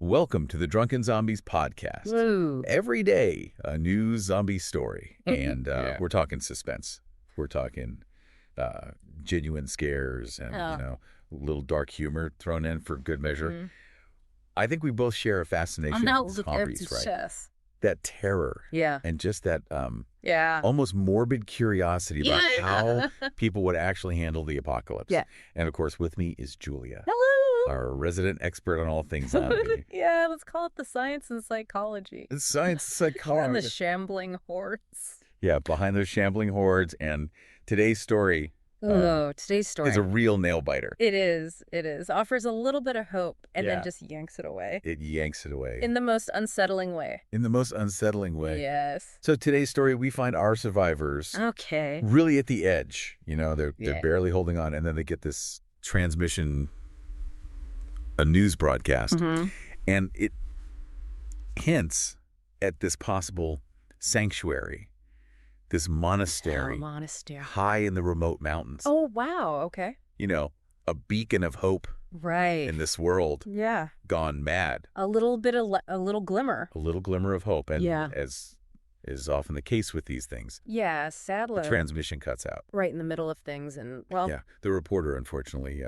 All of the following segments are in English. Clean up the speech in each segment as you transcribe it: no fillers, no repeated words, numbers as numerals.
Welcome to the Drunken Zombies Podcast. Woo. Every day, a new zombie story. And Yeah. we're talking suspense. We're talking genuine scares and, a little dark humor thrown in for good measure. Mm. I think we both share a fascination with zombies, right? Chest. That terror. Yeah. And just that Yeah. almost morbid curiosity about Yeah. how people would actually handle the apocalypse. Yeah. And, of course, with me is Julia, Hello. our resident expert on all things zombie. Yeah, let's call it the science and psychology. It's science And psychology. the shambling hordes. Yeah, behind those shambling hordes. And today's story Today's story. is a real nail-biter. It is. Offers a little bit of hope and Yeah. then just yanks it away. It yanks it away. In the most unsettling way. In the most unsettling way. Yes. So today's story, we find our survivors Okay. really at the edge. They're Yeah. barely holding on. And then they get this transmission, a news broadcast. Mm-hmm. And it hints at this possible sanctuary, this monastery, Monastery. high in the remote mountains. Oh, wow. Okay. A beacon of hope Right. in this world Yeah. gone mad. A little bit of a little glimmer. A little glimmer of hope. And Yeah. as is often the case with these things, Yeah, the sadly. transmission cuts out. Right in the middle of things. And, well. Yeah. The reporter, unfortunately,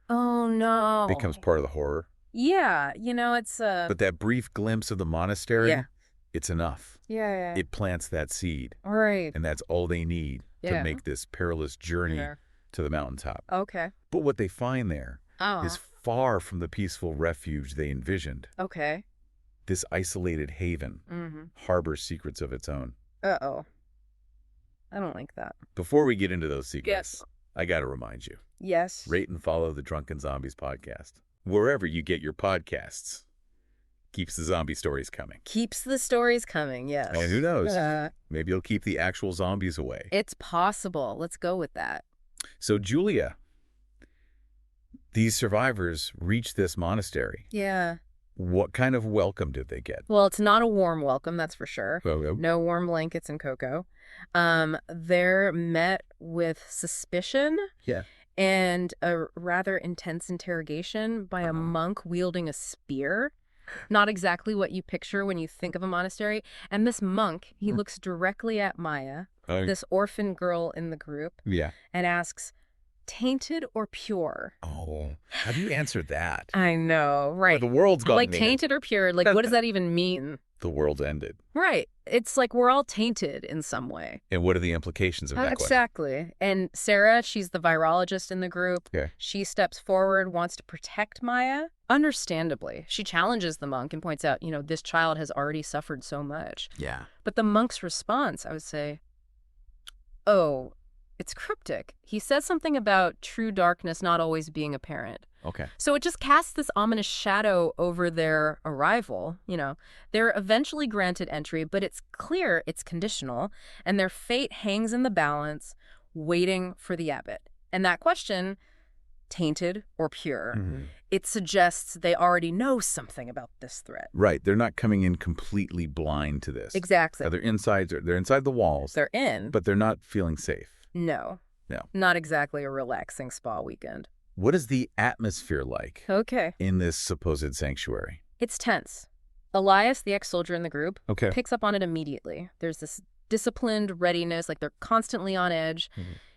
Oh, no. becomes part of the horror. Yeah. It's But that brief glimpse of the monastery, Yeah. it's enough. Yeah. It plants that seed. Right. And that's all they need to Yeah. make this perilous journey Yeah. to the mountaintop. Okay. But what they find there Oh. is far from the peaceful refuge they envisioned. Okay. This isolated haven Mm-hmm. harbors secrets of its own. Uh-oh. I don't like that. Before we get into those secrets, Yes. I got to remind you, Yes. rate and follow the Drunken Zombies podcast. Wherever you get your podcasts. Keeps the zombie stories coming. Keeps the stories coming, yes. And who knows? Maybe you'll keep the actual zombies away. It's possible. Let's go with that. So, Julia, these survivors reach this monastery. Yeah. What kind of welcome did they get? Well, it's not a warm welcome, that's for sure. Well, No warm blankets and cocoa. They're met with suspicion. Yeah. And a rather intense interrogation by a monk wielding a spear. Not exactly what you picture when you think of a monastery. And this monk, he looks directly at Maya, this orphan girl in the group, Yeah. and asks, "Tainted or pure?" Oh, how do you answer that? I know, right. The world's gone Like mad. tainted or pure, like what does that even mean? The world's ended. Right. It's like we're all tainted in some way. And what are the implications of that question? Exactly. And Sarah, she's the virologist in the group. Okay. She steps forward, wants to protect Maya. Understandably, she challenges the monk and points out, this child has already suffered so much. Yeah. But the monk's response, I would say, oh, it's cryptic. He says something about true darkness not always being apparent. Okay. So it just casts this ominous shadow over their arrival. They're eventually granted entry, but it's clear it's conditional, and their fate hangs in the balance, waiting for the abbot. And that question, tainted or pure, it suggests they already know something about this threat. Right. They're not coming in completely blind to this. Exactly. They're inside the walls, They're in. but they're not feeling safe. No. No. Not exactly a relaxing spa weekend. What is the atmosphere like Okay. in this supposed sanctuary? It's tense. Elias, the ex-soldier in the group, Okay. picks up on it immediately. There's this disciplined readiness, like they're constantly on edge.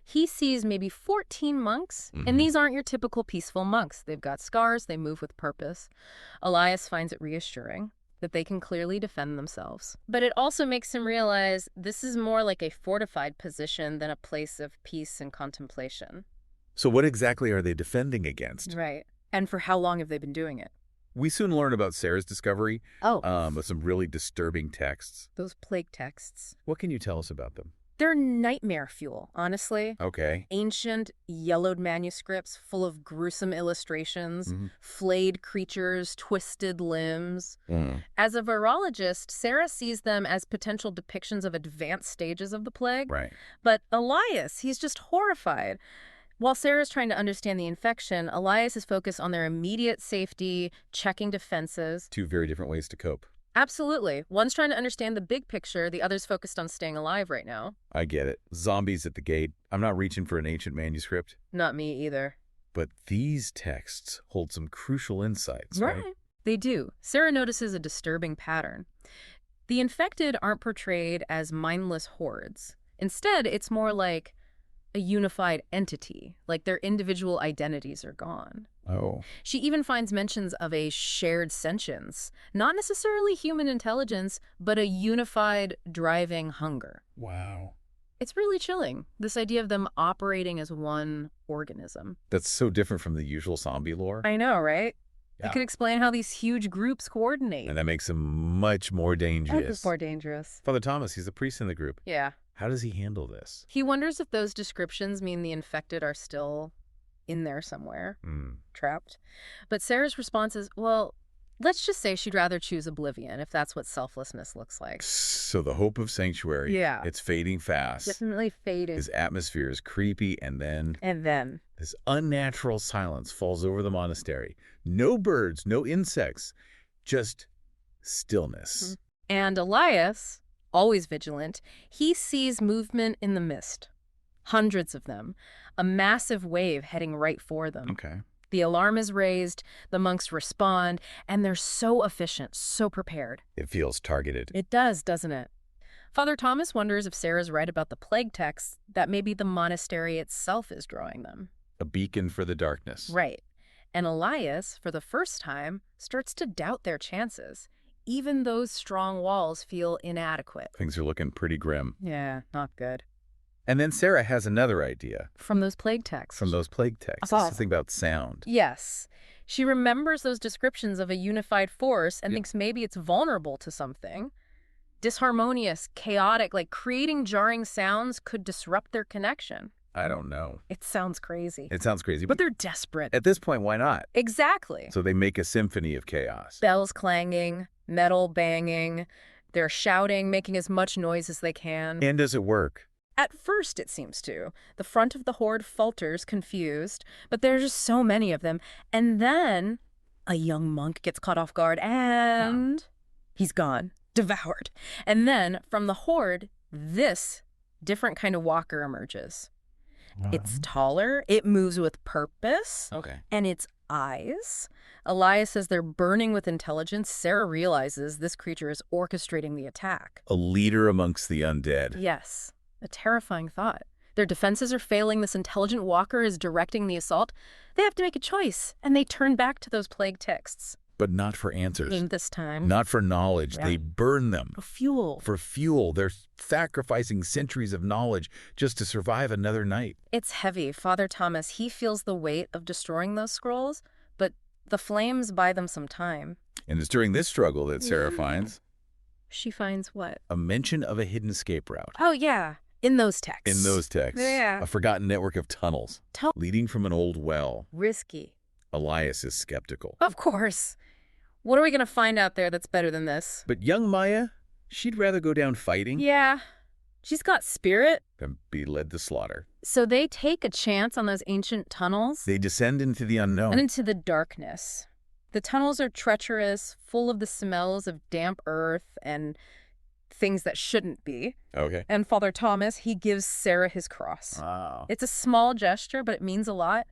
He sees maybe 14 monks, and these aren't your typical peaceful monks. They've got scars, they move with purpose. Elias finds it reassuring that they can clearly defend themselves. But it also makes him realize this is more like a fortified position than a place of peace and contemplation. So what exactly are they defending against? Right. And for how long have they been doing it? We soon learn about Sarah's discovery of some really disturbing texts. Those plague texts. What can you tell us about them? They're nightmare fuel, honestly. Okay. Ancient, yellowed manuscripts full of gruesome illustrations, flayed creatures, twisted limbs. As a virologist, Sarah sees them as potential depictions of advanced stages of the plague. Right. But Elias, he's just horrified. While Sarah's trying to understand the infection, Elias is focused on their immediate safety, checking defenses. Two very different ways to cope. Absolutely. One's trying to understand the big picture, the other's focused on staying alive right now. I get it. Zombies at the gate. I'm not reaching for an ancient manuscript. Not me either. But these texts hold some crucial insights, right? They do. Sarah notices a disturbing pattern. The infected aren't portrayed as mindless hordes. Instead, it's more like a unified entity, like their individual identities are gone. Oh. She even finds mentions of a shared sentience, not necessarily human intelligence, but a unified driving hunger. Wow. It's really chilling, this idea of them operating as one organism. That's so different from the usual zombie lore. I know, right? Yeah. It could explain how these huge groups coordinate. And that makes them much more dangerous. It's more dangerous. Father Thomas, he's the priest in the group. Yeah. How does he handle this? He wonders if those descriptions mean the infected are still in there somewhere, trapped. But Sarah's response is, well, let's just say she'd rather choose oblivion if that's what selflessness looks like. So the hope of sanctuary, Yeah. it's fading fast. Definitely fading. His atmosphere is creepy, and then this unnatural silence falls over the monastery. No birds, no insects, just stillness. And Elias, always vigilant, he sees movement in the mist. Hundreds of them. A massive wave heading right for them. Okay. The alarm is raised, the monks respond, and they're so efficient, so prepared. It feels targeted. It does, doesn't it? Father Thomas wonders if Sarah's right about the plague texts, that maybe the monastery itself is drawing them. A beacon for the darkness. Right. And Elias, for the first time, starts to doubt their chances. Even those strong walls feel inadequate. Things are looking pretty grim. Yeah, not good. And then Sarah has another idea. From those plague texts. From those plague texts. Oh. Something about sound. Yes. She remembers those descriptions of a unified force and thinks maybe it's vulnerable to something. Disharmonious, chaotic, like creating jarring sounds could disrupt their connection. I don't know. It sounds crazy. It sounds crazy. But they're desperate. At this point, why not? Exactly. So they make a symphony of chaos. Bells clanging, metal banging. They're shouting, making as much noise as they can. And does it work? At first, it seems to. The front of the horde falters, confused, but there's just so many of them. And then a young monk gets caught off guard and he's gone, devoured. And then from the horde, this different kind of walker emerges. It's taller, it moves with purpose, and its eyes. Elias says they're burning with intelligence. Sarah realizes this creature is orchestrating the attack. A leader amongst the undead. Yes. A terrifying thought. Their defenses are failing. This intelligent walker is directing the assault. They have to make a choice, and they turn back to those plague texts. But not for answers. This time. Not for knowledge. Yeah. They burn them. For fuel. For fuel. They're sacrificing centuries of knowledge just to survive another night. It's heavy. Father Thomas, he feels the weight of destroying those scrolls, but the flames buy them some time. And it's during this struggle that Sarah finds... She finds what? A mention of a hidden escape route. Oh, yeah. In those texts. In those texts. Yeah. A forgotten network of tunnels leading from an old well. Risky. Elias is skeptical. Of course. What are we going to find out there that's better than this? But young Maya, she'd rather go down fighting Yeah. She's got spirit. than be led to slaughter. So they take a chance on those ancient tunnels They descend into the unknown. and into the darkness. The tunnels are treacherous, full of the smells of damp earth and things that shouldn't be. Okay. And Father Thomas, he gives Sarah his cross. Wow. It's a small gesture, but it means a lot.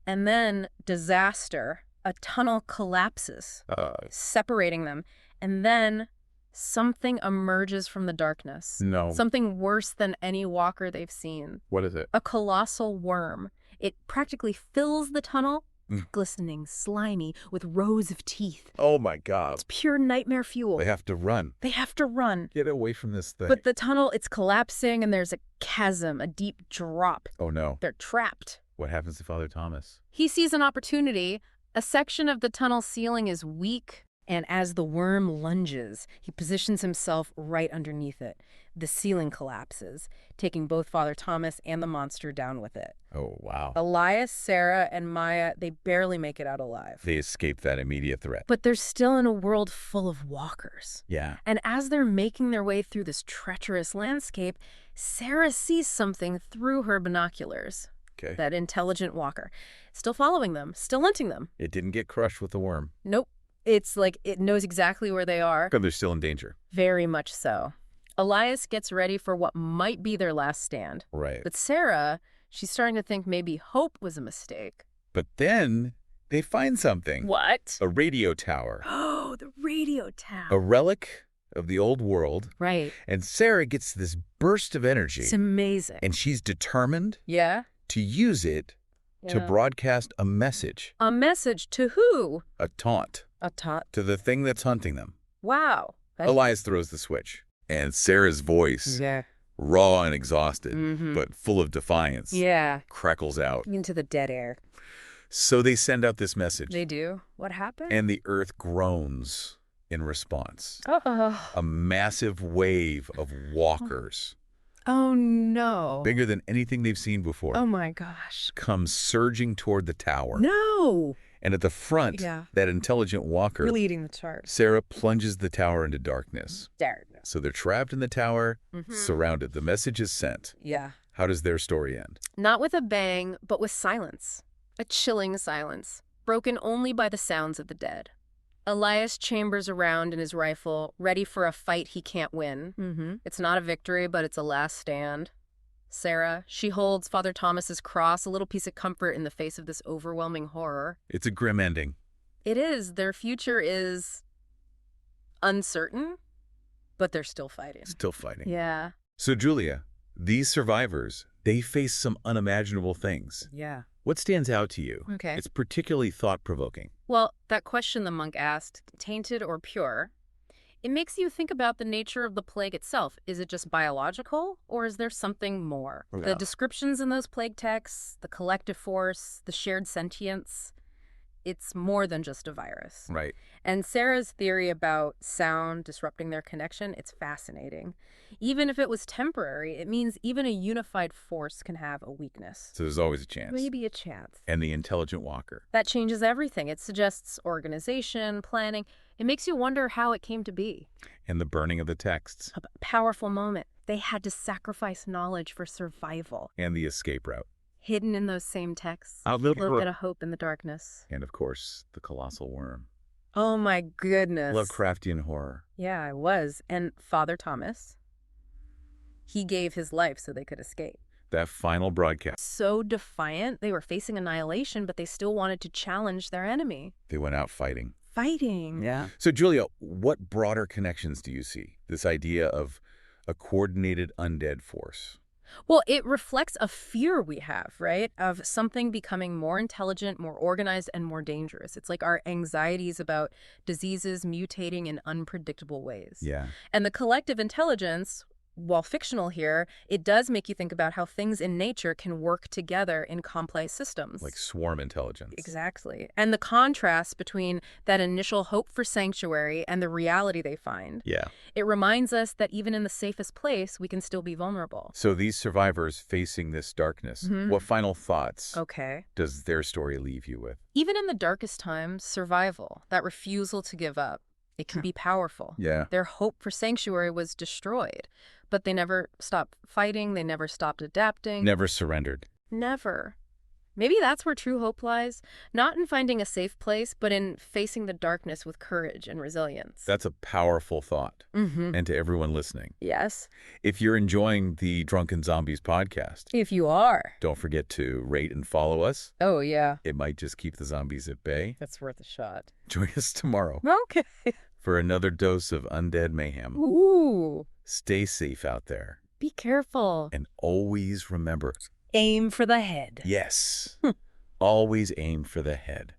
And then disaster. A tunnel collapses, separating them. And then something emerges from the darkness. No. Something worse than any walker they've seen. What is it? A colossal worm. It practically fills the tunnel, glistening, slimy, with rows of teeth. Oh, my God. It's pure nightmare fuel. They have to run. They have to run. Get away from this thing. But the tunnel, it's collapsing, and there's a chasm, a deep drop. Oh, no. They're trapped. What happens to Father Thomas? He sees an opportunity. A section of the tunnel ceiling is weak, and as the worm lunges, he positions himself right underneath it. The ceiling collapses, taking both Father Thomas and the monster down with it. Oh, wow. Elias, Sarah, and Maya, they barely make it out alive. They escape that immediate threat. But they're still in a world full of walkers. Yeah. And as they're making their way through this treacherous landscape, Sarah sees something through her binoculars. Okay. That intelligent walker. Still following them, still hunting them. It didn't get crushed with the worm. Nope. It's like it knows exactly where they are. Because they're still in danger. Very much so. Elias gets ready for what might be their last stand. Right. But Sarah, she's starting to think maybe hope was a mistake. But then they find something. What? A radio tower. Oh, the radio tower. A relic of the old world. Right. And Sarah gets this burst of energy. It's amazing. And she's determined to use it to broadcast a message. A message to who? A taunt. A taunt. To the thing that's hunting them. Wow. Elias throws the switch. And Sarah's voice, raw and exhausted, but full of defiance, crackles out. Into the dead air. So they send out this message. They do? What happened? And the earth groans in response. Uh-oh. A massive wave of walkers. Oh, no. Bigger than anything they've seen before. Oh, my gosh. Comes surging toward the tower. No. And at the front, that intelligent walker, leading the charge. Sarah plunges the tower into darkness. Darkness. So they're trapped in the tower, surrounded. The message is sent. Yeah. How does their story end? Not with a bang, but with silence. A chilling silence, broken only by the sounds of the dead. Elias chambers around in his rifle, ready for a fight he can't win. It's not a victory, but it's a last stand. Sarah, she holds Father Thomas's cross, a little piece of comfort in the face of this overwhelming horror. It's a grim ending. It is. Their future is uncertain, but they're still fighting. Still fighting. Yeah. So, Julia, these survivors, they face some unimaginable things. Yeah. What stands out to you? Okay. It's particularly thought-provoking. Well, that question the monk asked, tainted or pure, it makes you think about the nature of the plague itself. Is it just biological, or is there something more? Yeah. The descriptions in those plague texts, the collective force, the shared sentience, it's more than just a virus. Right. And Sarah's theory about sound disrupting their connection, it's fascinating. Even if it was temporary, it means even a unified force can have a weakness. So there's always a chance. Maybe a chance. And the intelligent walker. That changes everything. It suggests organization, planning. It makes you wonder how it came to be. And the burning of the texts. A powerful moment. They had to sacrifice knowledge for survival. And the escape route. Hidden in those same texts. A little bit of hope in the darkness. And, of course, the colossal worm. Oh, my goodness. Lovecraftian horror. Yeah, I was. And Father Thomas, he gave his life so they could escape. That final broadcast. So defiant. They were facing annihilation, but they still wanted to challenge their enemy. They went out fighting. Fighting. Yeah. So, Julia, what broader connections do you see? This idea of a coordinated undead force. Well, it reflects a fear we have, right? Of something becoming more intelligent, more organized, and more dangerous. It's like our anxieties about diseases mutating in unpredictable ways. Yeah. And the collective intelligence, while fictional here, it does make you think about how things in nature can work together in complex systems. Like swarm intelligence. Exactly. And the contrast between that initial hope for sanctuary and the reality they find. Yeah. It reminds us that even in the safest place, we can still be vulnerable. So these survivors facing this darkness, what final thoughts does their story leave you with? Even in the darkest times, survival, that refusal to give up, it can be powerful. Yeah. Their hope for sanctuary was destroyed, but they never stopped fighting. They never stopped adapting. Never surrendered. Never. Maybe that's where true hope lies, not in finding a safe place, but in facing the darkness with courage and resilience. That's a powerful thought. And to everyone listening. Yes. If you're enjoying the Drunken Zombies podcast. If you are. Don't forget to rate and follow us. Oh, yeah. It might just keep the zombies at bay. That's worth a shot. Join us tomorrow. Okay. For another dose of undead mayhem. Ooh. Stay safe out there. Be careful. And always remember. Aim for the head. Yes. Always aim for the head.